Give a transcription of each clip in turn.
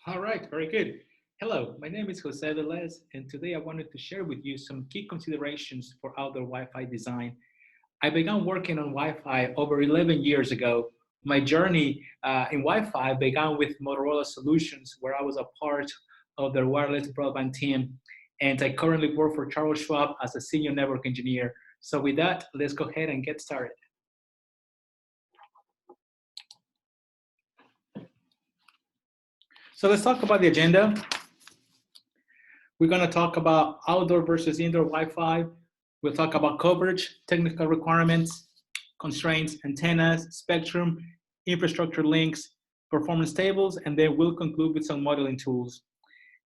All right, very good. Hello, my name is Jose Velez, and today I wanted to share with you some key considerations for outdoor Wi-Fi design. I began working on Wi-Fi over 11 years ago. My journey in Wi-Fi began with Motorola Solutions, where I was a part of their wireless broadband team, and I currently work for Charles Schwab as a senior network engineer. So with that, let's go ahead and get started. So let's talk about the agenda. We're going to talk about outdoor versus indoor Wi-Fi. We'll talk about coverage, technical requirements, constraints, antennas, spectrum, infrastructure links, performance tables, and then we'll conclude with some modeling tools.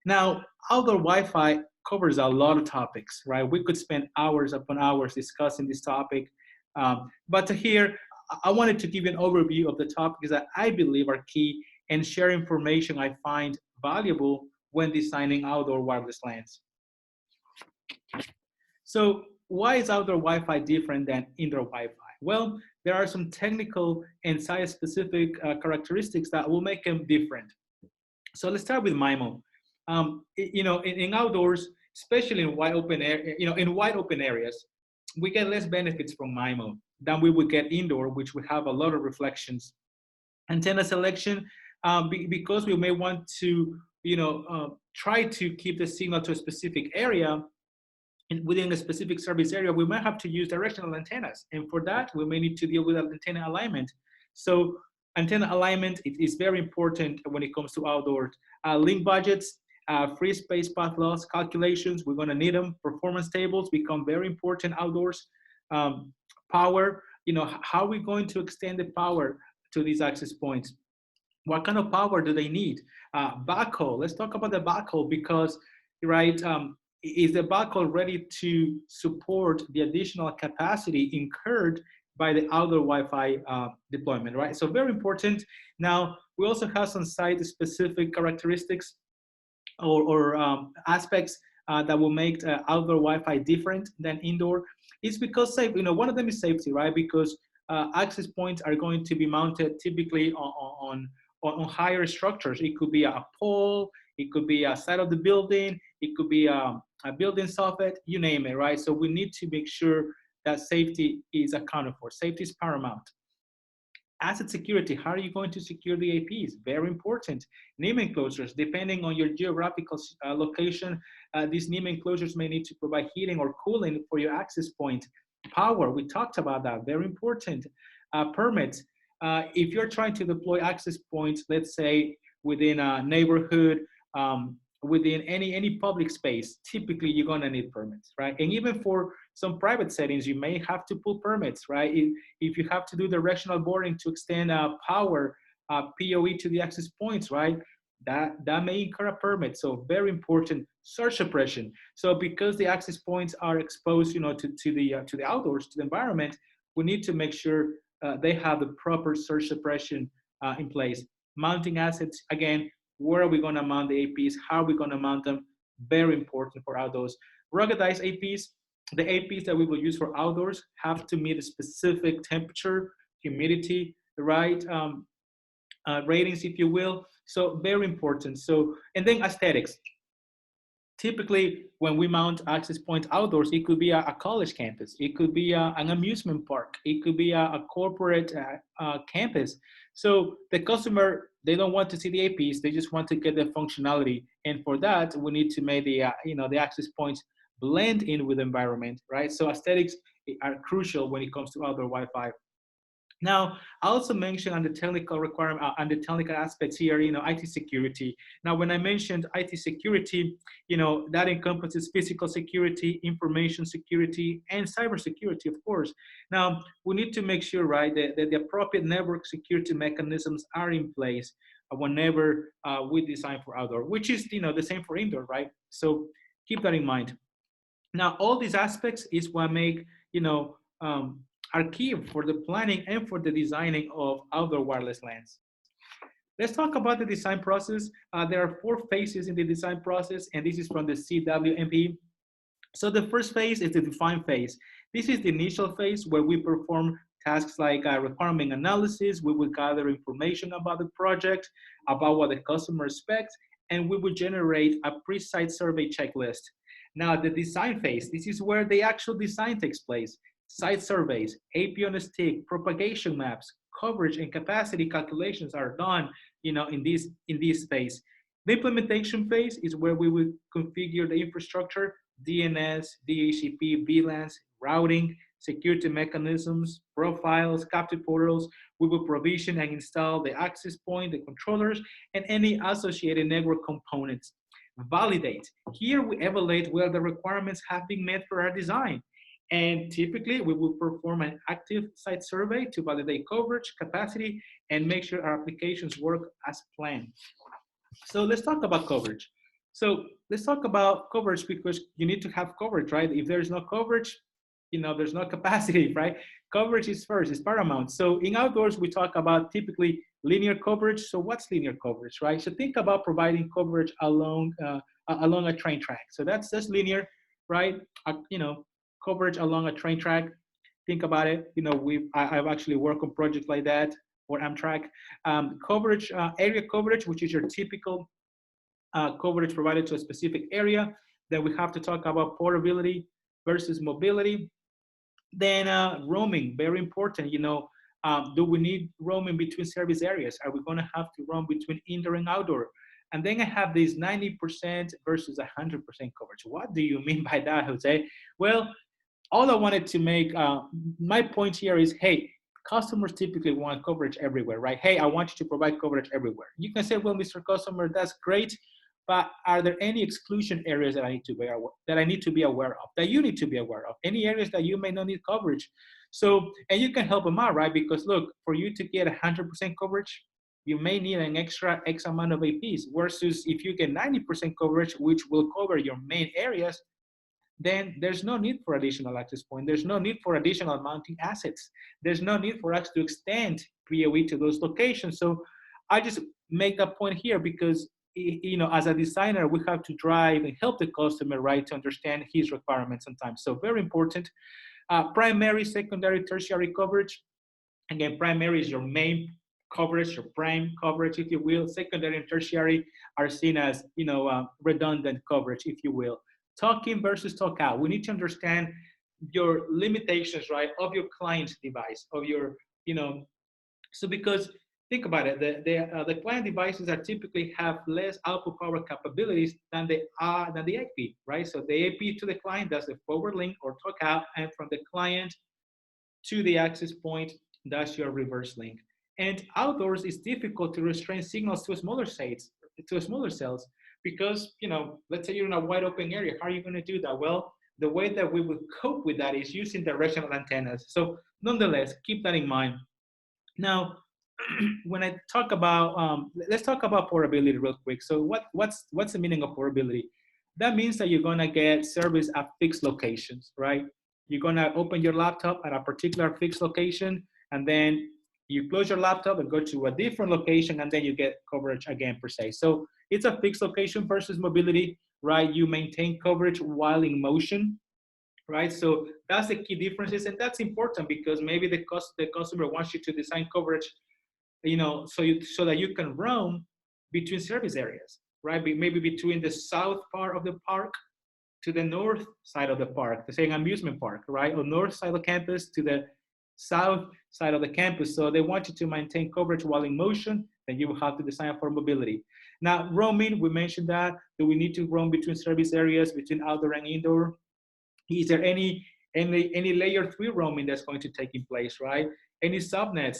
Now, outdoor Wi-Fi covers a lot of topics, right? We could spend hours upon hours discussing this topic. But here, I wanted to give you an overview of the topics that I believe are key and share information I find valuable when designing outdoor wireless LANs. So why is outdoor Wi-Fi different than indoor Wi-Fi? Well, there are some technical and site-specific characteristics that will make them different. So let's start with MIMO. In outdoors, especially in wide open in wide open areas, we get less benefits from MIMO than we would get indoor, which would have a lot of reflections. Antenna selection, because we may want to try to keep the signal to a specific area, and within a specific service area, we might have to use directional antennas. And for that, we may need to deal with antenna alignment. So antenna alignment is very important when it comes to outdoors. Link budgets, free space path loss calculations, we're gonna need them. Performance tables become very important outdoors. Power, how are we going to extend the power to these access points? What kind of power do they need? Backhaul, let's talk about the backhaul because, right, is the backhaul ready to support the additional capacity incurred by the outdoor Wi-Fi deployment, right? So very important. Now, we also have some site-specific characteristics or aspects that will make outdoor Wi-Fi different than indoor. It's because one of them is safety, right? Because access points are going to be mounted typically on higher structures. It could be a pole, it could be a side of the building, it could be a building soffit, you name it, right? So we need to make sure that safety is accounted for. Safety is paramount. Asset security, how are you going to secure the APs? Very important. NIM enclosures, depending on your geographical location, these NIM enclosures may need to provide heating or cooling for your access point. Power, we talked about that, very important. Permits, if you're trying to deploy access points, let's say within a neighborhood, within any public space, typically you're gonna need permits, right? And even for some private settings, you may have to pull permits, right? If you have to do directional boring to extend power, PoE to the access points, right? That may incur a permit. So very important. Surge suppression. So because the access points are exposed, to the outdoors, to the environment, we need to make sure they have the proper surge suppression in place. Mounting assets, again, where are we going to mount the APs? How are we going to mount them? Very important for outdoors. Ruggedized APs, the APs that we will use for outdoors have to meet a specific temperature, humidity, the right ratings, if you will. So very important. So, and then aesthetics. Typically, when we mount access points outdoors, it could be a college campus, it could be an amusement park, it could be a corporate campus. So the customer, they don't want to see the APs, they just want to get the functionality. And for that, we need to make the the access points blend in with the environment, right? So aesthetics are crucial when it comes to outdoor Wi-Fi. Now, I also mentioned on the technical requirement and the technical aspects here, IT security. Now, when I mentioned IT security, that encompasses physical security, information security, and cybersecurity, of course. Now, we need to make sure, right, that the appropriate network security mechanisms are in place whenever we design for outdoor, which is, the same for indoor, right? So keep that in mind. Now, all these aspects is what make, are key for the planning and for the designing of outdoor wireless LANs. Let's talk about the design process. There are 4 phases in the design process, and this is from the CWNP. So the first phase is the define phase. This is the initial phase where we perform tasks like requirement analysis. We will gather information about the project, about what the customer expects, and we will generate a pre-site survey checklist. Now, the design phase, this is where the actual design takes place. Site surveys, AP on a stick, propagation maps, coverage and capacity calculations are done, in this phase. The implementation phase is where we will configure the infrastructure, DNS, DHCP, VLANs, routing, security mechanisms, profiles, captive portals. We will provision and install the access point, the controllers, and any associated network components. Validate. Here we evaluate whether the requirements have been met for our design. And typically, we will perform an active site survey to validate coverage, capacity, and make sure our applications work as planned. So let's talk about coverage. So let's talk about coverage because you need to have coverage, right? If there's no coverage, there's no capacity, right? Coverage is first, it's paramount. So in outdoors, we talk about typically linear coverage. So what's linear coverage, right? So think about providing coverage along a train track. So that's linear, right? Coverage along a train track. Think about it. I've actually worked on projects like that or Amtrak. Coverage, area coverage, which is your typical coverage provided to a specific area. Then we have to talk about portability versus mobility. Then roaming, very important. Do we need roaming between service areas? Are we going to have to roam between indoor and outdoor? And then I have this 90% versus 100% coverage. What do you mean by that, Jose? Well, all I wanted to make, my point here is, hey, customers typically want coverage everywhere, right? Hey, I want you to provide coverage everywhere. You can say, well, Mr. Customer, that's great, but are there any exclusion areas that I need to be aware of, that you need to be aware of? Any areas that you may not need coverage? So, and you can help them out, right? Because look, for you to get 100% coverage, you may need an extra X amount of APs, versus if you get 90% coverage, which will cover your main areas, then there's no need for additional access point. There's no need for additional mounting assets. There's no need for us to extend PoE to those locations. So I just make that point here because, as a designer, we have to drive and help the customer, right, to understand his requirements sometimes. So very important. Primary, secondary, tertiary coverage. Again, primary is your main coverage, your prime coverage, if you will. Secondary and tertiary are seen as, redundant coverage, if you will. Talk in versus talk out. We need to understand your limitations, right, of your client's device, of your, so because think about it, the client devices are typically have less output power capabilities than the AP, right? So the AP to the client, that's the forward link or talk out, and from the client to the access point, that's your reverse link. And outdoors, it's difficult to restrain signals to smaller cells, because, let's say you're in a wide open area. How are you going to do that? Well, the way that we would cope with that is using directional antennas. So nonetheless, keep that in mind. Now, when I talk about, let's talk about portability real quick. So what's the meaning of portability? That means that you're going to get service at fixed locations, right? You're going to open your laptop at a particular fixed location, and then you close your laptop and go to a different location, and then you get coverage again, per se. So it's a fixed location versus mobility, right? You maintain coverage while in motion, right? So that's the key differences, and that's important because maybe the customer wants you to design coverage, so that you can roam between service areas, right? Maybe between the south part of the park to the north side of the park, the same amusement park, right? Or north side of the campus to the south side of the campus. So they want you to maintain coverage while in motion, then you will have to design for mobility. Now, roaming, we mentioned that. Do we need to roam between service areas, between outdoor and indoor? Is there any layer 3 roaming that's going to take in place, right? Any subnets,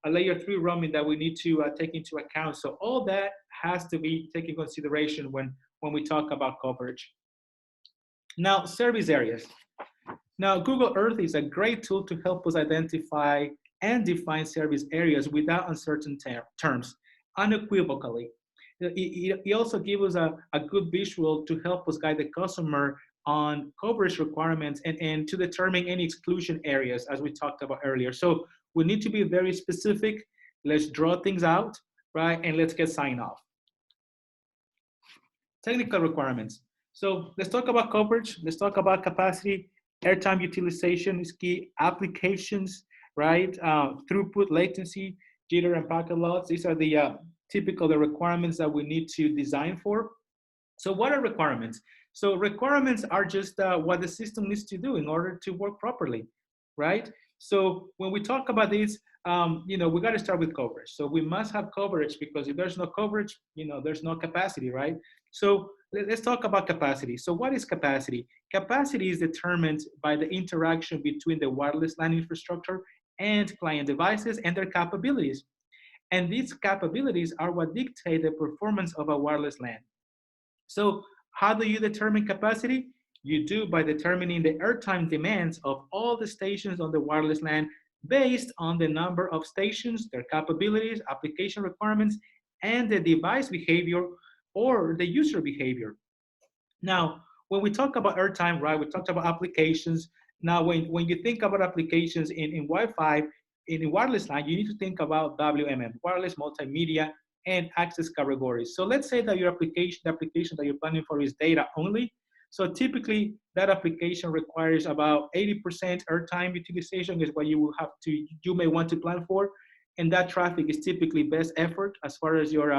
a layer 3 roaming that we need to take into account. So all that has to be taken into consideration when we talk about coverage. Now, service areas. Now, Google Earth is a great tool to help us identify and define service areas without uncertain terms, unequivocally. It also gives us a good visual to help us guide the customer on coverage requirements and to determine any exclusion areas, as we talked about earlier. So we need to be very specific. Let's draw things out, right? And let's get signed off. Technical requirements. So let's talk about coverage. Let's talk about capacity. Airtime utilization is key. Applications, right? Throughput, latency, jitter, and packet loss. These are the typical the requirements that we need to design for. So what are requirements? So requirements are just what the system needs to do in order to work properly, right? So when we talk about this, we got to start with coverage. So we must have coverage because if there's no coverage, there's no capacity, right? So let's talk about capacity. So what is capacity? Capacity is determined by the interaction between the wireless LAN infrastructure and client devices and their capabilities. And these capabilities are what dictate the performance of a wireless LAN. So how do you determine capacity? You do by determining the airtime demands of all the stations on the wireless LAN based on the number of stations, their capabilities, application requirements, and the device behavior or the user behavior. Now, when we talk about airtime, right, we talked about applications. Now, when you think about applications in Wi-Fi, in wireless LAN, you need to think about WMM, wireless multimedia, and access categories. So let's say that your application, the application that you're planning for is data only. So typically that application requires about 80% airtime utilization is what you may want to plan for. And that traffic is typically best effort as far as your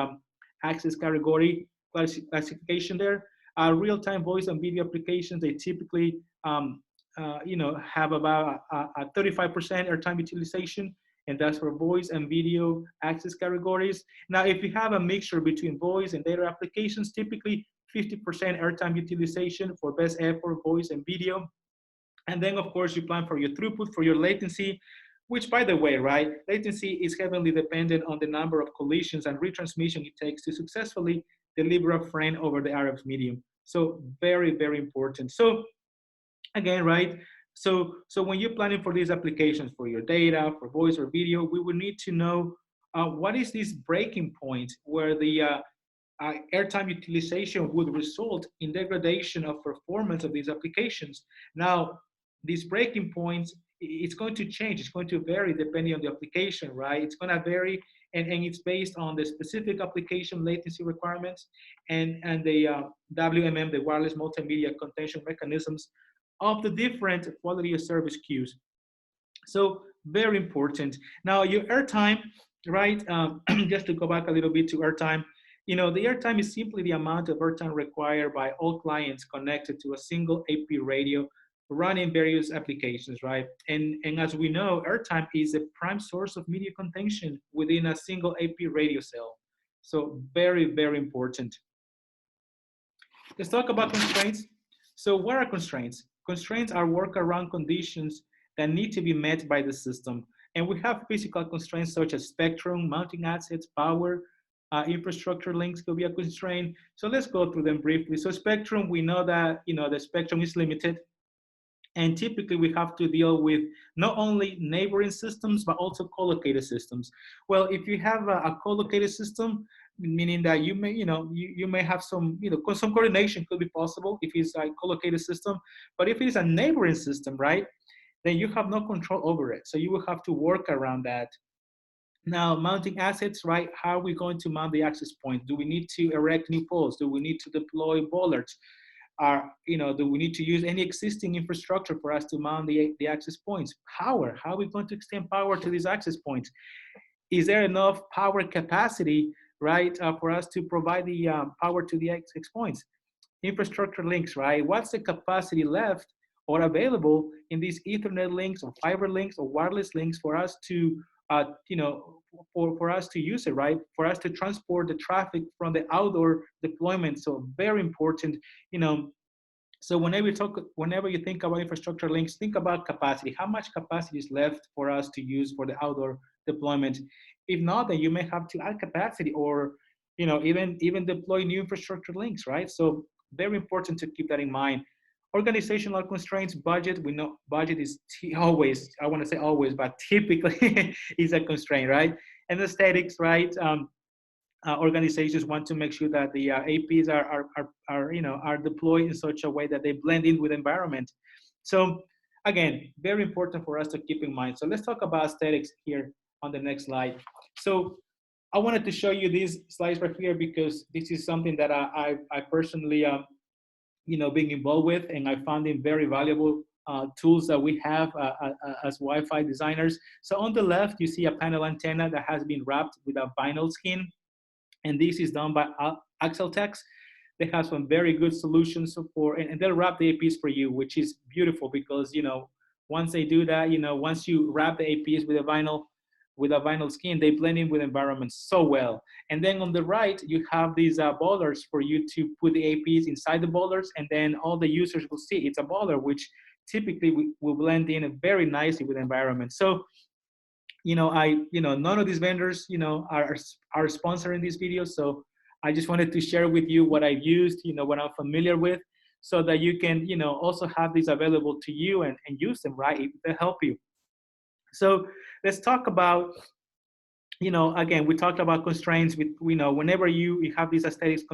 access category classification there. Real-time voice and video applications, they typically have about a 35% airtime utilization, and that's for voice and video access categories. Now, if you have a mixture between voice and data applications, typically 50% airtime utilization for best effort, voice and video. And then, of course, you plan for your throughput, for your latency, which, by the way, right, latency is heavily dependent on the number of collisions and retransmission it takes to successfully deliver a frame over the RF medium. So very, very important. So again, right, so when you're planning for these applications, for your data, for voice or video, we would need to know what is this breaking point where the airtime utilization would result in degradation of performance of these applications. Now, these breaking points, it's going to change. It's going to vary depending on the application, right? It's going to vary, and it's based on the specific application latency requirements and the WMM, the wireless multimedia contention mechanisms of the different quality of service queues. So very important. Now, your airtime, right? Just to go back a little bit to airtime, the airtime is simply the amount of airtime required by all clients connected to a single AP radio running various applications, right? And as we know, airtime is a prime source of media contention within a single AP radio cell. So very, very important. Let's talk about constraints. So what are constraints? Constraints are workaround conditions that need to be met by the system. And we have physical constraints such as spectrum, mounting assets, power, infrastructure links could be a constraint. So let's go through them briefly. So spectrum, we know that the spectrum is limited. And typically we have to deal with not only neighboring systems, but also co-located systems. Well, if you have a co-located system, meaning that you may, you may have some, some coordination could be possible if it's a co-located system. But if it is a neighboring system, right, then you have no control over it. So you will have to work around that. Now, mounting assets, right? How are we going to mount the access point? Do we need to erect new poles? Do we need to deploy bollards? Do we need to use any existing infrastructure for us to mount the access points? Power, how are we going to extend power to these access points? Is there enough power capacity, right, for us to provide the power to the access points? Infrastructure links, right? What's the capacity left or available in these Ethernet links or fiber links or wireless links for us to, for us to use it, right? For us to transport the traffic from the outdoor deployment. So very important, So whenever you think about infrastructure links, think about capacity. How much capacity is left for us to use for the outdoor deployment? If not, then you may have to add capacity or, even deploy new infrastructure links, right? So very important to keep that in mind. Organizational constraints, budget, we know budget is always, I want to say always, but typically is a constraint, right? And aesthetics, right? Organizations want to make sure that the APs are deployed in such a way that they blend in with the environment. So again, very important for us to keep in mind. So let's talk about aesthetics here on the next slide. So I wanted to show you these slides right here because this is something that I personally being involved with, and I found it very valuable tools that we have as Wi-Fi designers. So on the left, you see a panel antenna that has been wrapped with a vinyl skin, and this is done by Axeltex. They have some very good solutions for, and they'll wrap the APs for you, which is beautiful because once they do that, once you wrap the APs with a vinyl skin, they blend in with environments so well. And then on the right, you have these ballers for you to put the APs inside the ballers, and then all the users will see it's a baller, which typically will blend in very nicely with the environment. So none of these vendors, are sponsoring this video. So I just wanted to share with you what I've used, what I'm familiar with, so that you can, also have these available to you and use them, right, to help you. So let's talk about, again, we talked about constraints with, whenever you have these aesthetics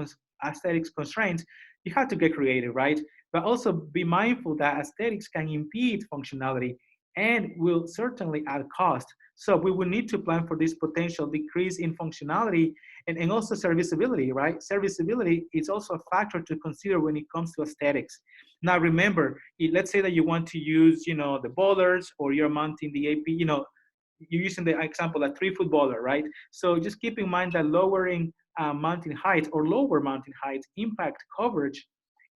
constraints, you have to get creative, right? But also be mindful that aesthetics can impede functionality and will certainly add cost. So we will need to plan for this potential decrease in functionality and also serviceability, right? Serviceability is also a factor to consider when it comes to aesthetics. Now remember, let's say that you want to use, the ballers, or you're mounting the AP, you're using the example, a 3-foot baller, right? So just keep in mind that lowering mounting height or lower mounting height impact coverage,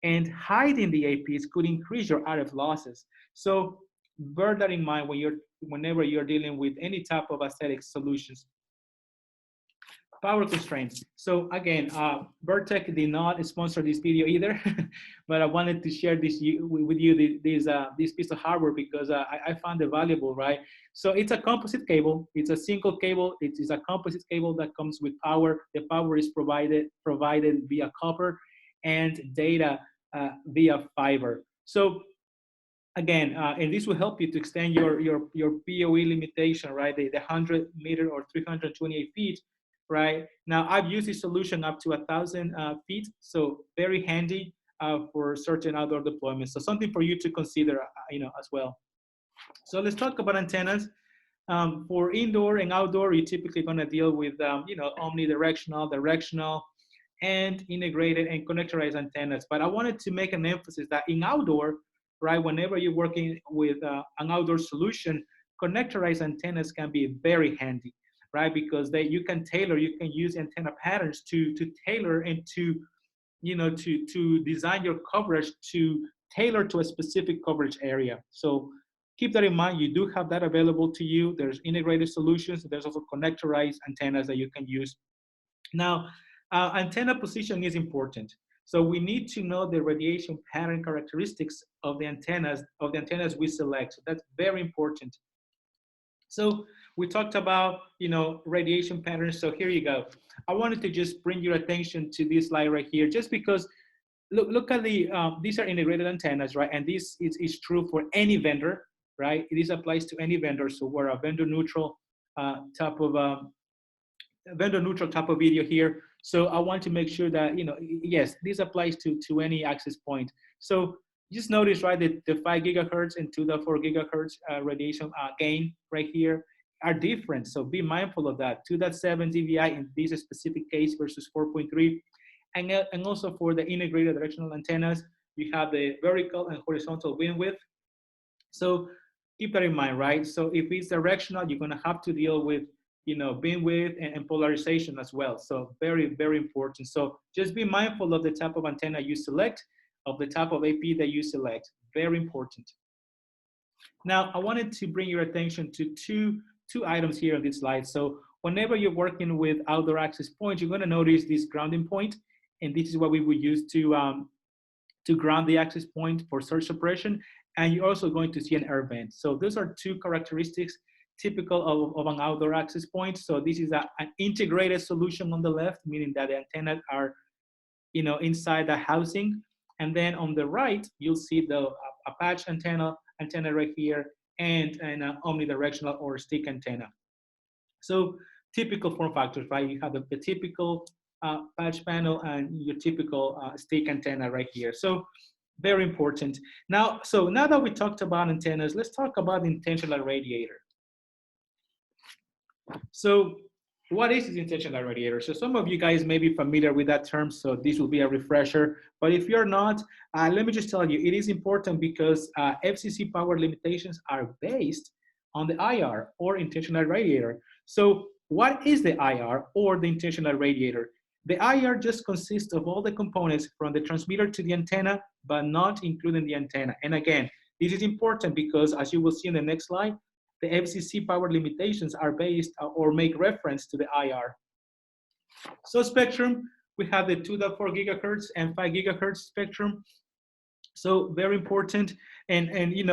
and hiding the APs could increase your RF losses. So bear that in mind whenever you're dealing with any type of aesthetic solutions. Power constraints. So again, Vertec did not sponsor this video either, but I wanted to share this with you, this piece of hardware, because I found it valuable, right? So it's a composite cable. It's a single cable. It is a composite cable that comes with power. The power is provided via copper, and data via fiber. So again, and this will help you to extend your PoE limitation, right? The 100-meter or 328 feet. Right now, I've used this solution up to 1,000 feet, so very handy for certain outdoor deployments. So something for you to consider, as well. So let's talk about antennas. For indoor and outdoor, you're typically going to deal with, omnidirectional, directional, and integrated and connectorized antennas. But I wanted to make an emphasis that in outdoor, right, whenever you're working with an outdoor solution, connectorized antennas can be very handy, right? Because you can use antenna patterns to tailor and to design your coverage to tailor to a specific coverage area. So keep that in mind. You do have that available to you. There's integrated solutions. There's also connectorized antennas that you can use. Now, antenna position is important. So we need to know the radiation pattern characteristics of the antennas we select. So that's very important. So we talked about, radiation patterns. So here you go. I wanted to just bring your attention to this slide right here, just because look at these are integrated antennas, right? And this is true for any vendor, right? This applies to any vendor. So we're a vendor neutral type of video here. So I want to make sure that, yes, this applies to any access point. So just notice, right, that the 5 gigahertz and 2.4 gigahertz radiation gain right here are different. So be mindful of that. 2.7 dBi in this specific case versus 4.3. And also for the integrated directional antennas, you have the vertical and horizontal beam width. So keep that in mind, right? So if it's directional, you're going to have to deal with, beam width and polarization as well. So very, very important. So just be mindful of the type of antenna you select, of the type of AP that you select. Very important. Now, I wanted to bring your attention to two items here on this slide. So whenever you're working with outdoor access points, you're going to notice this grounding point, and this is what we would use to ground the access point for surge suppression. And you're also going to see an air vent. So those are two characteristics typical of an outdoor access point. So this is an integrated solution on the left, meaning that the antennas are, inside the housing. And then on the right, you'll see a patch antenna right here, and an omnidirectional or stick antenna. So typical form factors, right? You have the typical patch panel and your typical stick antenna right here. So very important. Now that we talked about antennas, let's talk about the intentional radiator. So What is intentional radiator? So some of you guys may be familiar with that term, so this will be a refresher. But if you're not, let me just tell you, it is important because FCC power limitations are based on the IR or intentional radiator. So what is the IR or the intentional radiator? The IR just consists of all the components from the transmitter to the antenna, but not including the antenna. And again, this is important because as you will see in the next slide, the FCC power limitations are based or make reference to the IR. So spectrum, we have the 2.4 gigahertz and 5 gigahertz spectrum. So very important. And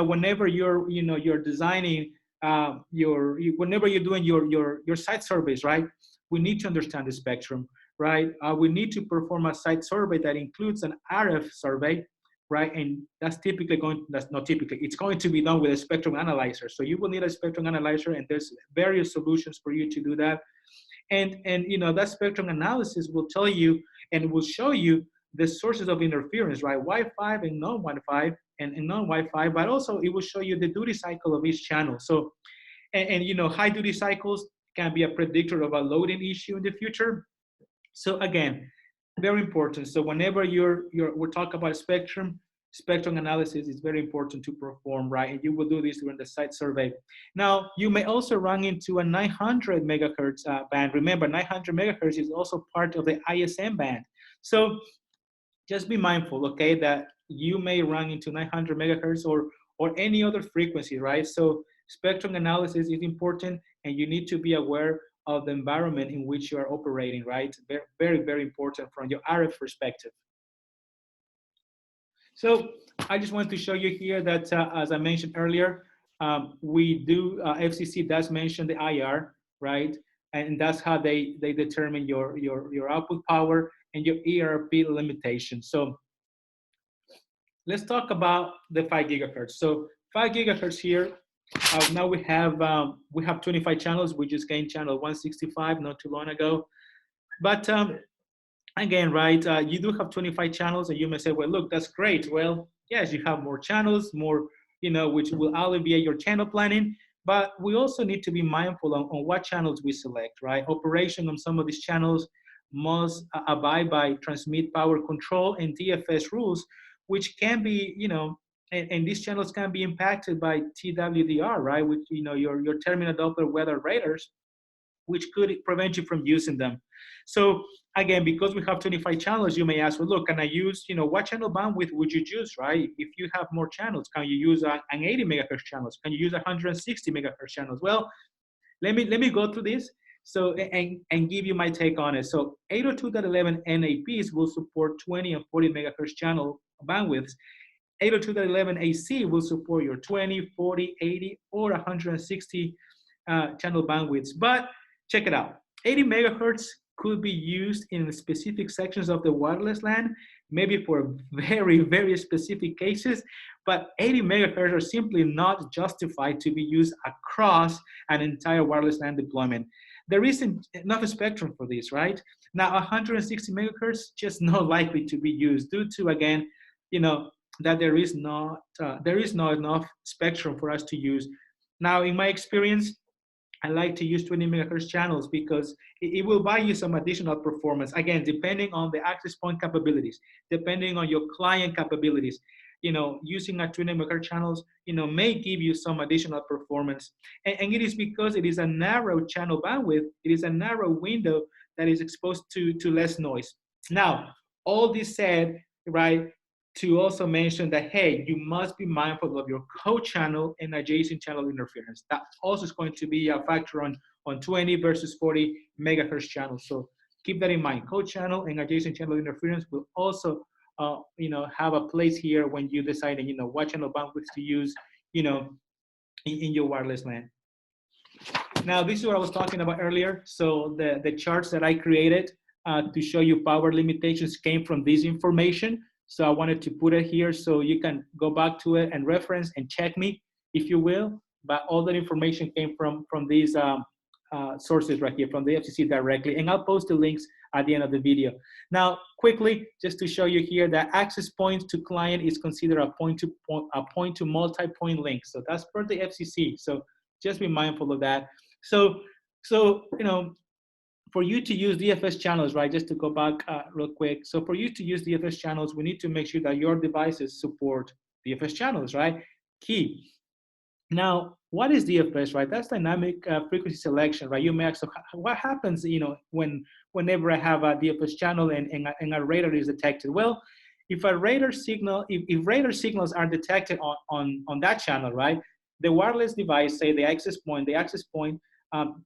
whenever you're designing whenever you're doing your site surveys, right? We need to understand the spectrum, right? We need to perform a site survey that includes an RF survey, right? And that's not typically, it's going to be done with a spectrum analyzer. So you will need a spectrum analyzer, and there's various solutions for you to do that. And that spectrum analysis will tell you and will show you the sources of interference, right? Wi-Fi and non-Wi-Fi and non-Wi-Fi, but also it will show you the duty cycle of each channel. So, high duty cycles can be a predictor of a loading issue in the future. So again, very important. So whenever we're talking about spectrum analysis is very important to perform, right? And you will do this during the site survey. Now, you may also run into a 900 megahertz band. Remember, 900 megahertz is also part of the ISM band. So just be mindful, okay, that you may run into 900 megahertz or any other frequency, right? So spectrum analysis is important, and you need to be aware of the environment in which you are operating, right? Very, very, very important from your RF perspective. So I just want to show you here that, as I mentioned earlier, FCC does mention the IR, right? And that's how they determine your output power and your ERP limitation. So let's talk about the 5 gigahertz. So 5 gigahertz here, now we have 25 channels. We just gained channel 165 not too long ago. But again, right, you do have 25 channels, and you may say, well, look, that's great. Well, yes, you have more channels, more, which will alleviate your channel planning. But we also need to be mindful on what channels we select, right? Operation on some of these channels must abide by transmit power control and DFS rules, which can be, and these channels can be impacted by TWDR, right? Which, your terminal Doppler weather radars, which could prevent you from using them. So again, because we have 25 channels, you may ask, well, look, can I use, what channel bandwidth would you choose, right? If you have more channels, can you use an 80 megahertz channels? Can you use 160 megahertz channels? Well, let me go through this. So, and give you my take on it. So 802.11 NAPs will support 20 and 40 megahertz channel bandwidths. 802.11 AC will support your 20, 40, 80, or 160 channel bandwidths. But check it out. 80 megahertz could be used in specific sections of the wireless LAN, maybe for very, very specific cases, but 80 megahertz are simply not justified to be used across an entire wireless LAN deployment. There isn't enough spectrum for this, right? Now, 160 megahertz just not likely to be used due to, again, that there is not enough spectrum for us to use. Now, in my experience, I like to use 20 megahertz channels because it will buy you some additional performance. Again, depending on the access point capabilities, depending on your client capabilities, using a 20 megahertz channels, may give you some additional performance. And it is because it is a narrow channel bandwidth. It is a narrow window that is exposed to less noise. Now, all this said, right, to also mention that, hey, you must be mindful of your co-channel and adjacent channel interference. That also is going to be a factor on 20 versus 40 megahertz channels. So keep that in mind. Co-channel and adjacent channel interference will also, have a place here when you decide, what channel bandwidth to use, in your wireless LAN. Now, this is what I was talking about earlier. So the charts that I created to show you power limitations came from this information. So I wanted to put it here so you can go back to it and reference and check me, if you will. But all that information came from these sources right here, from the FCC directly. And I'll post the links at the end of the video. Now, quickly, just to show you here that access points to client is considered a point to multi-point link. So that's per the FCC. So just be mindful of that. So for you to use DFS channels, right, just to go back real quick. So for you to use DFS channels, we need to make sure that your devices support DFS channels, right? Key. Now, what is DFS, right? That's dynamic frequency selection, right? You may ask, so what happens, whenever I have a DFS channel and a radar is detected? Well, if a radar signal, if radar signals are detected on that channel, right? The wireless device, say the access point,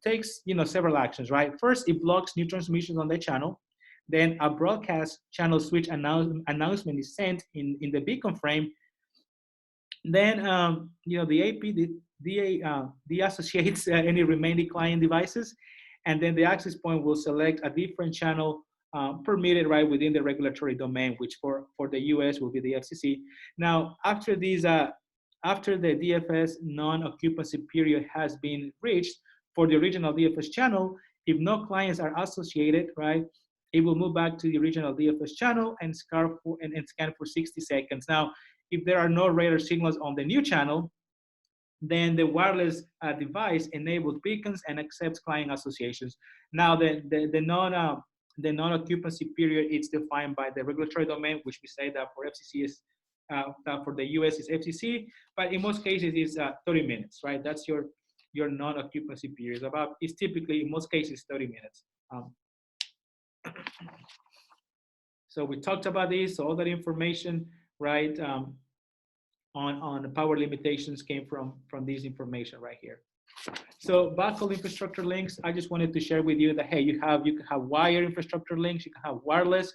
takes, several actions, right? First, it blocks new transmissions on the channel. Then a broadcast channel switch announcement is sent in the beacon frame. Then, the AP deassociates any remaining client devices, and then the access point will select a different channel permitted right within the regulatory domain, which for the US will be the FCC. Now, after the DFS non-occupancy period has been reached for the original DFS channel, if no clients are associated, right, it will move back to the original DFS channel and scan for 60 seconds. Now, if there are no radar signals on the new channel, then the wireless device enables beacons and accepts client associations. Now, the non-occupancy period is defined by the regulatory domain, which we say that for FCC is that for the US is FCC, but in most cases it's 30 minutes, right? That's your non-occupancy period. It's typically in most cases 30 minutes. So we talked about this, so all that information, right, on the power limitations came from this information right here. So backhaul infrastructure links, I just wanted to share with you that, hey, you can have wire infrastructure links, you can have wireless.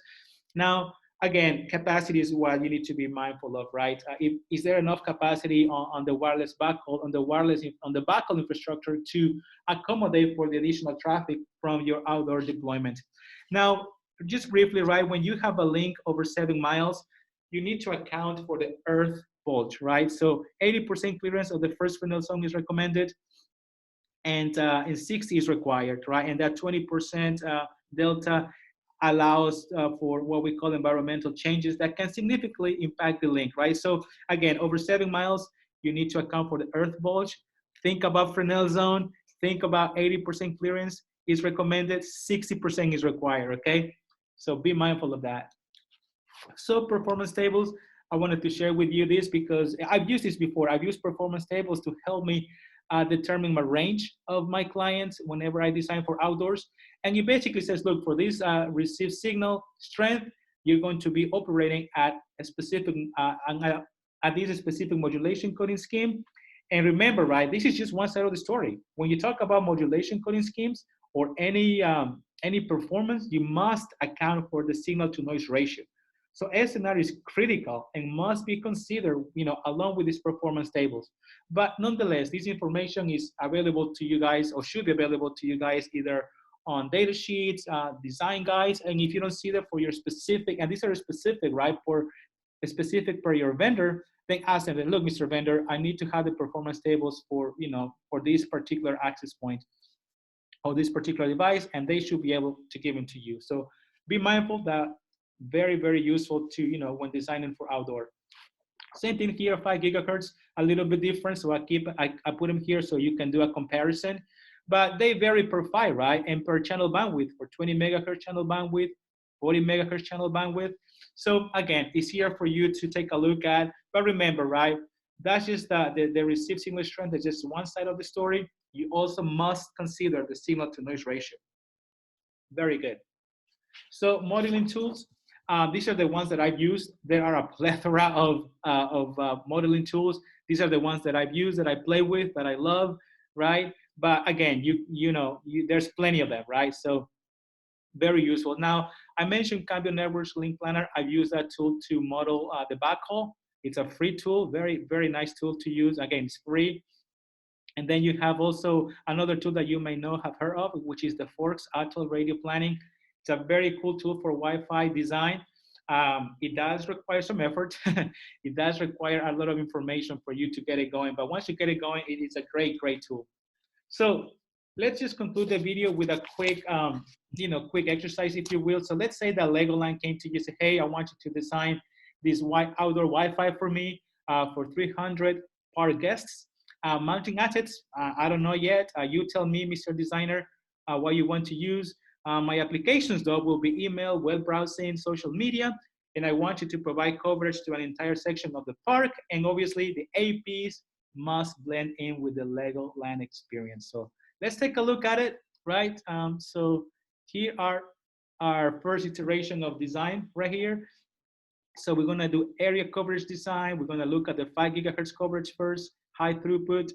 Now, again, capacity is what you need to be mindful of, right? Is there enough capacity on the wireless backhaul, on the backhaul infrastructure to accommodate for the additional traffic from your outdoor deployment? Now, just briefly, right, when you have a link over 7 miles, you need to account for the earth voltage, right? So 80% clearance of the first Fresnel zone is recommended, and 60 is required, right? And that 20% delta allows for what we call environmental changes that can significantly impact the link, right? So again, over 7 miles, you need to account for the earth voltage. Think about Fresnel zone. Think about 80% clearance is recommended, 60% is required, okay? So be mindful of that. So performance tables, I wanted to share with you this because I've used this before. I've used performance tables to help me determine my range of my clients whenever I design for outdoors. And it basically says, look, for this received signal strength, you're going to be operating at a specific, at this specific modulation coding scheme. And remember, right, this is just one side of the story. When you talk about modulation coding schemes or any performance, you must account for the signal to noise ratio. So SNR is critical and must be considered, along with these performance tables. But nonetheless, this information is available to you guys, or should be available to you guys, either on data sheets, design guides, and if you don't see them for your specific, and these are specific, right, for specific per your vendor, then ask them, look, Mr. Vendor, I need to have the performance tables for, for this particular access point or this particular device, and they should be able to give them to you. So be mindful that very, very useful to, when designing for outdoor. Same thing here, 5 gigahertz, a little bit different. So I put them here so you can do a comparison, but they vary per PHY, right? And per channel bandwidth, for 20 megahertz channel bandwidth, 40 megahertz channel bandwidth. So again, it's here for you to take a look at, but remember, right? That's just the received signal strength. That's just one side of the story. You also must consider the signal to noise ratio. Very good. So modeling tools, these are the ones that I've used. There are a plethora of modeling tools. These are the ones that I've used, that I play with, that I love, right? But again, there's plenty of them, right? So very useful. Now, I mentioned Cambio Networks Link Planner. I've used that tool to model the backhaul. It's a free tool, very, very nice tool to use. Again, it's free. And then you have also another tool that you may have heard of, which is the Forks Atoll Radio Planning. It's a very cool tool for Wi-Fi design. It does require some effort. It does require a lot of information for you to get it going. But once you get it going, it is a great, great tool. So let's just conclude the video with a quick, quick exercise, if you will. So let's say that Legoland came to you and said, hey, I want you to design this outdoor Wi-Fi for me for 300 park guests. Mounting assets, I don't know yet. You tell me, Mr. Designer, what you want to use. My applications, though, will be email, web browsing, social media, and I want you to provide coverage to an entire section of the park. And obviously, the APs must blend in with the Lego land experience. So let's take a look at it, right? So here are our first iteration of design right here. So we're gonna do area coverage design. We're gonna look at the 5 gigahertz coverage first, high throughput,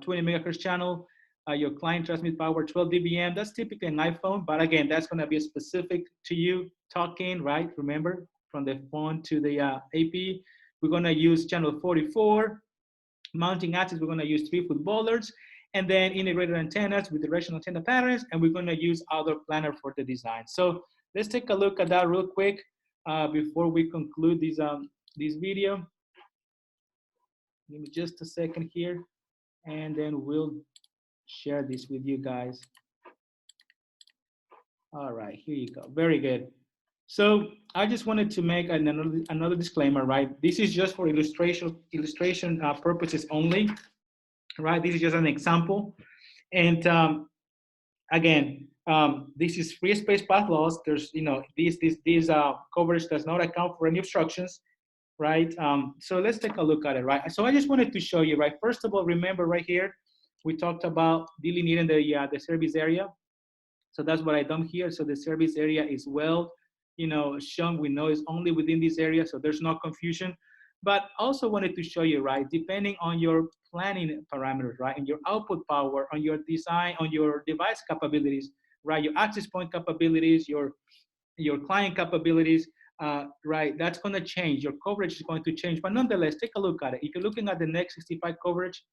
20 megahertz channel. Your client transmit power 12 dBm. That's typically an iPhone, but again, that's gonna be specific to you talking, right? Remember, from the phone to the AP. We're gonna use channel 44. Mounting axis, we're gonna use 3-foot bollards, and then integrated antennas with directional antenna patterns, and we're gonna use outdoor planner for the design. So let's take a look at that real quick before we conclude this video. Give me just a second here, and then we'll share this with you guys. All right, here you go. Very good. So I just wanted to make another disclaimer, right? This is just for illustration purposes only, right? This is just an example. And again, this is free space path laws. There's, this coverage does not account for any obstructions, right? So let's take a look at it, right? So I just wanted to show you, right? First of all, remember right here, we talked about delineating the service area. So that's what I done here. So the service area is well, shown. We know it's only within this area, so there's no confusion. But also wanted to show you, right, depending on your planning parameters, right, and your output power, on your design, on your device capabilities, right, your access point capabilities, your client capabilities, right, that's going to change. Your coverage is going to change. But nonetheless, take a look at it. If you're looking at the Next 65 coverage,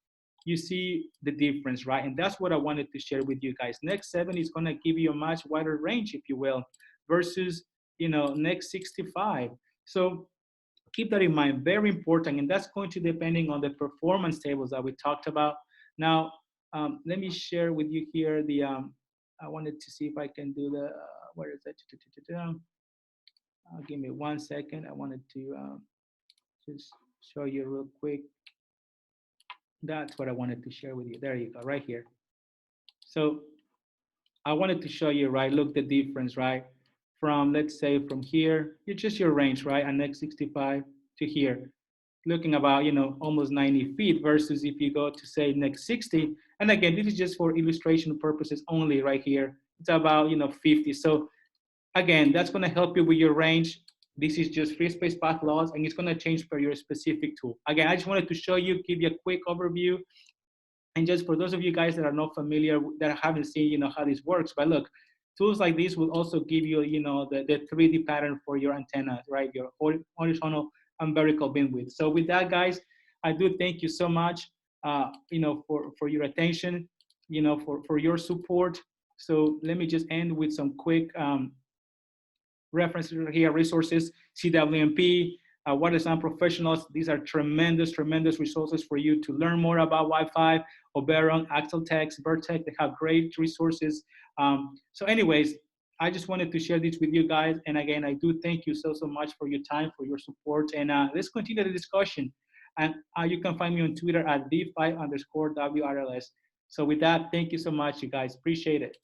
you see the difference, right? And that's what I wanted to share with you guys. Next 7 is going to give you a much wider range, if you will, versus, Next 65. So keep that in mind, very important. And that's going to depending on the performance tables that we talked about. Now, let me share with you here I wanted to see if I can do where is that? Give me 1 second. I wanted to just show you real quick. That's what I wanted to share with you. There you go, right here. So I wanted to show you, right, look the difference, right? From, let's say, from here, it's just your range, right? And next 65 to here, looking about, almost 90 feet versus if you go to say next 60. And again, this is just for illustration purposes only right here. It's about, 50. So again, that's gonna help you with your range. This is just free space path laws, and it's gonna change per your specific tool. Again, I just wanted to show you, give you a quick overview. And just for those of you guys that are not familiar, that haven't seen, how this works, but look, tools like this will also give you, the 3D pattern for your antenna, right? Your horizontal and vertical beamwidth. So with that, guys, I do thank you so much, for your attention, for your support. So let me just end with some quick references here, resources, CWNP, Wireless Design Professionals. These are tremendous, tremendous resources for you to learn more about Wi-Fi, Oberon, Axeltex, Vertec. They have great resources. So anyways, I just wanted to share this with you guys. And again, I do thank you so much for your time, for your support. And let's continue the discussion. And you can find me on Twitter at D5_WRLS. So with that, thank you so much, you guys. Appreciate it.